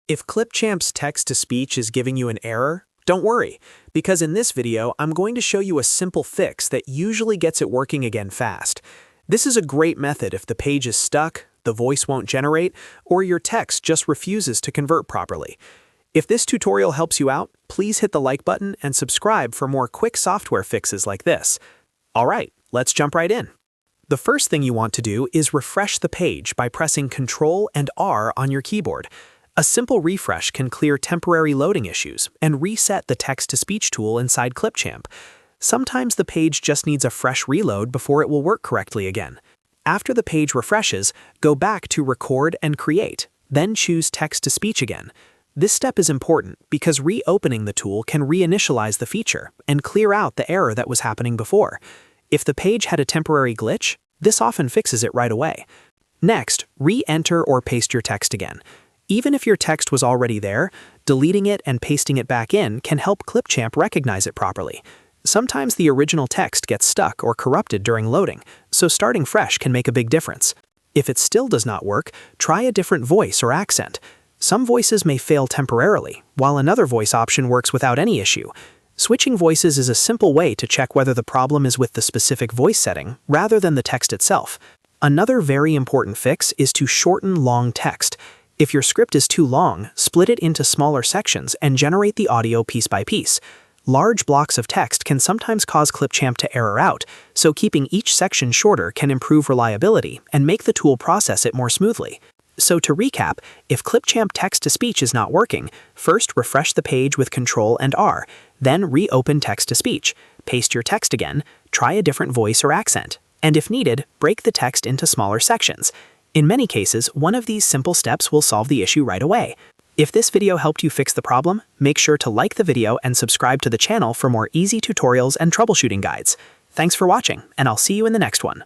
If Clipchamp's text-to-speech is giving you an error, don't worry, because in this video, I'm going to show you a simple fix that usually gets it working again fast. This is a great method if the page is stuck, the voice won't generate, or your text just refuses to convert properly. If this tutorial helps you out, please hit the like button and subscribe for more quick software fixes like this. Alright, let's jump right in. The first thing you want to do is refresh the page by pressing Ctrl and R on your keyboard. A simple refresh can clear temporary loading issues and reset the text-to-speech tool inside Clipchamp. Sometimes the page just needs a fresh reload before it will work correctly again. After the page refreshes, go back to Record and Create, then choose Text-to-Speech again. This step is important because reopening the tool can reinitialize the feature and clear out the error that was happening before. If the page had a temporary glitch, this often fixes it right away. Next, re-enter or paste your text again. Even if your text was already there, deleting it and pasting it back in can help Clipchamp recognize it properly. Sometimes the original text gets stuck or corrupted during loading, so starting fresh can make a big difference. If it still does not work, try a different voice or accent. Some voices may fail temporarily, while another voice option works without any issue. Switching voices is a simple way to check whether the problem is with the specific voice setting rather than the text itself. Another very important fix is to shorten long text. If your script is too long, split it into smaller sections and generate the audio piece by piece. Large blocks of text can sometimes cause Clipchamp to error out, so keeping each section shorter can improve reliability and make the tool process it more smoothly. So to recap, if Clipchamp text-to-speech is not working, first refresh the page with Ctrl and R, then reopen text-to-speech, paste your text again, try a different voice or accent, and if needed, break the text into smaller sections. In many cases, one of these simple steps will solve the issue right away. If this video helped you fix the problem, make sure to like the video and subscribe to the channel for more easy tutorials and troubleshooting guides. Thanks for watching, and I'll see you in the next one.